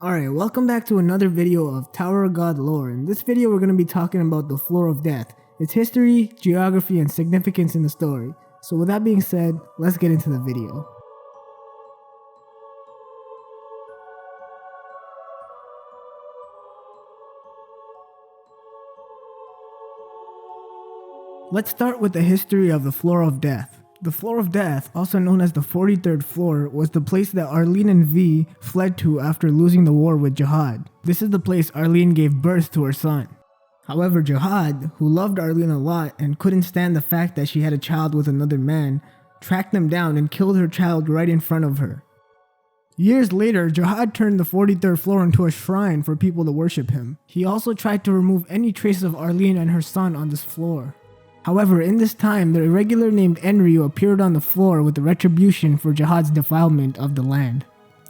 Alright, welcome back to another video of Tower of God lore. In this video we're going to be talking about the Floor of Death, its history, geography, and significance in the story. So with that being said, let's get into the video. Let's start with the history of the Floor of Death. The Floor of Death, also known as the 43rd floor, was the place that Arlene and V fled to after losing the war with Jahad. This is the place Arlene gave birth to her son. However, Jahad, who loved Arlene a lot and couldn't stand the fact that she had a child with another man, tracked them down and killed her child right in front of her. Years later, Jahad turned the 43rd floor into a shrine for people to worship him. He also tried to remove any trace of Arlene and her son on this floor. However, in this time, the irregular named Enryu appeared on the floor with the retribution for Jahad's defilement of the land.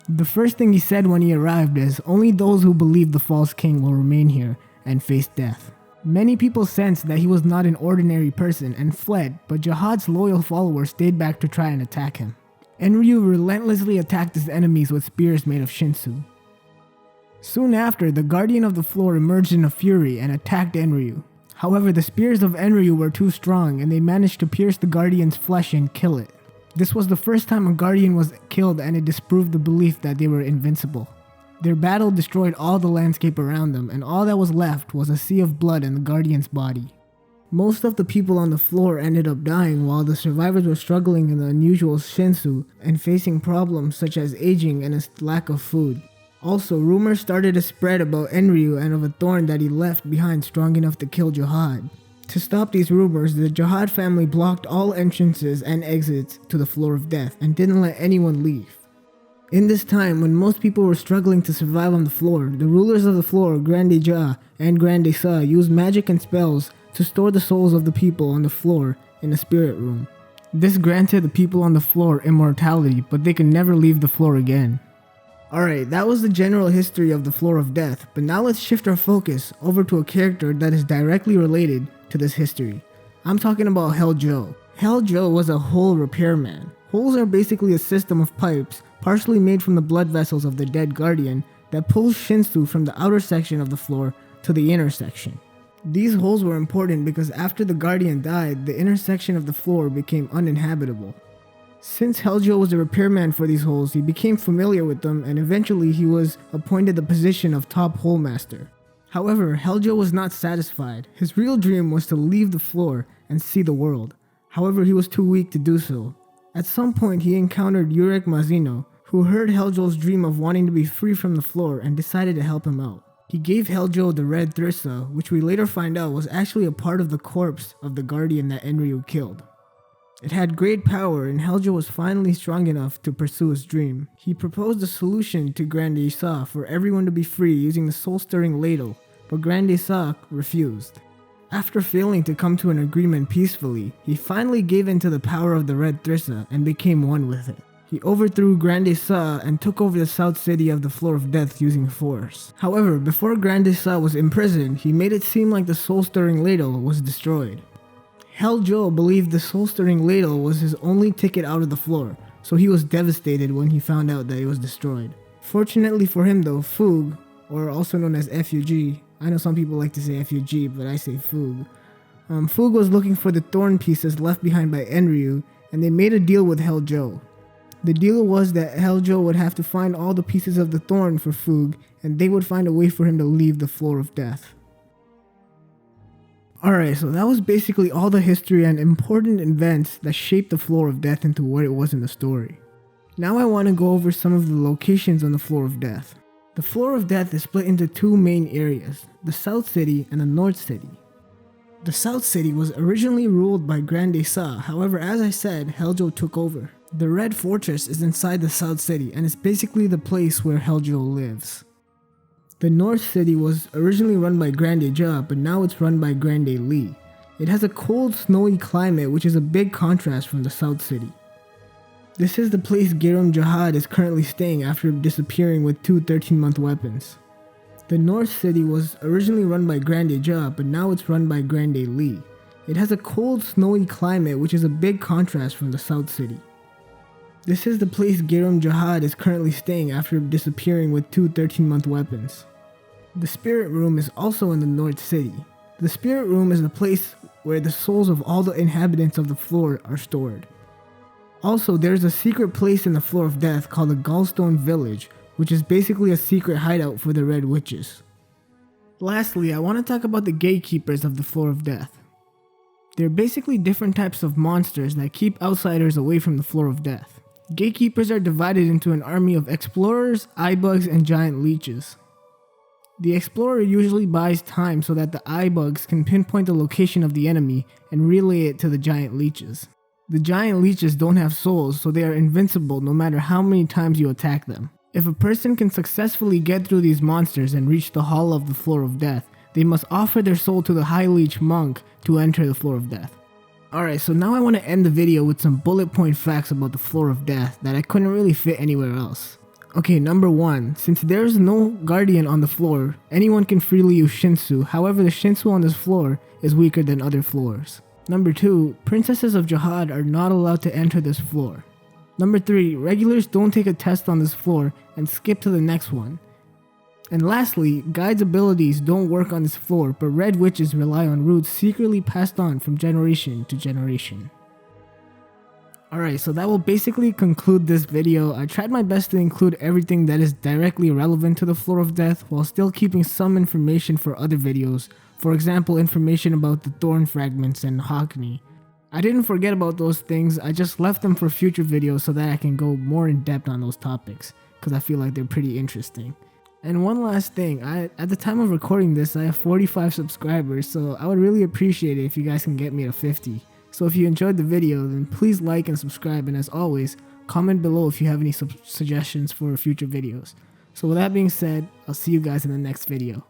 The first thing he said when he arrived is, "Only those who believe the false king will remain here and face death." Many people sensed that he was not an ordinary person and fled, but Jahad's loyal followers stayed back to try and attack him. Enryu relentlessly attacked his enemies with spears made of shinsu. Soon after, the guardian of the floor emerged in a fury and attacked Enryu. However, the spears of Enryu were too strong and they managed to pierce the guardian's flesh and kill it. This was the first time a guardian was killed, and it disproved the belief that they were invincible. Their battle destroyed all the landscape around them, and all that was left was a sea of blood in the guardian's body. Most of the people on the floor ended up dying, while the survivors were struggling in the unusual shinsu and facing problems such as aging and a lack of food. Also, rumors started to spread about Enryu and of a thorn that he left behind strong enough to kill Jahad. To stop these rumors, the Jahad family blocked all entrances and exits to the Floor of Death and didn't let anyone leave. In this time, when most people were struggling to survive on the floor, the rulers of the floor, Grande Ja and Grande Sa, used magic and spells to store the souls of the people on the floor in a spirit room. This granted the people on the floor immortality, but they could never leave the floor again. Alright, that was the general history of the Floor of Death, but now let's shift our focus over to a character that is directly related to this history. I'm talking about Hell Joe. Hell Joe was a hole repairman. Holes are basically a system of pipes, partially made from the blood vessels of the dead guardian, that pulls shinsu from the outer section of the floor to the inner section. These holes were important because after the guardian died, the inner section of the floor became uninhabitable. Since Helljoe was a repairman for these holes, he became familiar with them, and eventually he was appointed the position of top hole master. However, Helljoe was not satisfied. His real dream was to leave the floor and see the world. However, he was too weak to do so. At some point, he encountered Yurek Mazino, who heard Helljoe's dream of wanting to be free from the floor and decided to help him out. He gave Helljoe the red Thrissa, which we later find out was actually a part of the corpse of the guardian that Enryu killed. It had great power, and Helljoe was finally strong enough to pursue his dream. He proposed a solution to Grande Sa for everyone to be free using the soul-stirring ladle, but Grande Sa refused. After failing to come to an agreement peacefully, he finally gave in to the power of the red Thrissa and became one with it. He overthrew Grande Sa and took over the south city of the Floor of Death using force. However, before Grande Sa was imprisoned, he made it seem like the soul-stirring ladle was destroyed. Helljoe believed the soul-stirring ladle was his only ticket out of the floor, so he was devastated when he found out that it was destroyed. Fortunately for him though, Fug, or also known as FUG, I know some people like to say FUG, but I say Fug. Fug was looking for the thorn pieces left behind by Enryu, and they made a deal with Helljoe. The deal was that Helljoe would have to find all the pieces of the thorn for Fug, and they would find a way for him to leave the Floor of Death. Alright, so that was basically all the history and important events that shaped the Floor of Death into what it was in the story. Now I want to go over some of the locations on the Floor of Death. The Floor of Death is split into two main areas, the South City and the North City. The South City was originally ruled by Grande Sa, however, as I said, Helljoe took over. The Red Fortress is inside the South City and is basically the place where Helljoe lives. The North City was originally run by Grande Ja, but now it's run by Grande Li. It has a cold, snowy climate, which is a big contrast from the South City. This is the place Geram Jahad is currently staying after disappearing with two 13-month weapons. The North City was originally run by Grande Ja, but now it's run by Grande Li. It has a cold, snowy climate, which is a big contrast from the South City. This is the place Jahad is currently staying after disappearing with two 13-month weapons. The Spirit Room is also in the North City. The Spirit Room is the place where the souls of all the inhabitants of the floor are stored. Also, there's a secret place in the Floor of Death called the Gallstone Village, which is basically a secret hideout for the Red Witches. Lastly, I want to talk about the gatekeepers of the Floor of Death. They're basically different types of monsters that keep outsiders away from the Floor of Death. Gatekeepers are divided into an army of explorers, eye bugs, and giant leeches. The explorer usually buys time so that the eye bugs can pinpoint the location of the enemy and relay it to the giant leeches. The giant leeches don't have souls, so they are invincible no matter how many times you attack them. If a person can successfully get through these monsters and reach the Hall of the Floor of Death, they must offer their soul to the High Leech Monk to enter the Floor of Death. Alright, so now I want to end the video with some bullet point facts about the Floor of Death that I couldn't really fit anywhere else. Okay, number 1. Since there is no guardian on the floor, anyone can freely use Shinsu, however the Shinsu on this floor is weaker than other floors. Number 2. Princesses of Jahad are not allowed to enter this floor. Number 3. Regulars don't take a test on this floor and skip to the next one. And lastly, guides' abilities don't work on this floor, but Red Witches rely on roots secretly passed on from generation to generation. Alright, so that will basically conclude this video. I tried my best to include everything that is directly relevant to the Floor of Death while still keeping some information for other videos. For example, information about the Thorn Fragments and Hockney. I didn't forget about those things, I just left them for future videos so that I can go more in depth on those topics, because I feel like they're pretty interesting. And one last thing, at the time of recording this, I have 45 subscribers, so I would really appreciate it if you guys can get me to 50. So if you enjoyed the video, then please like and subscribe, and as always, comment below if you have any suggestions for future videos. So with that being said, I'll see you guys in the next video.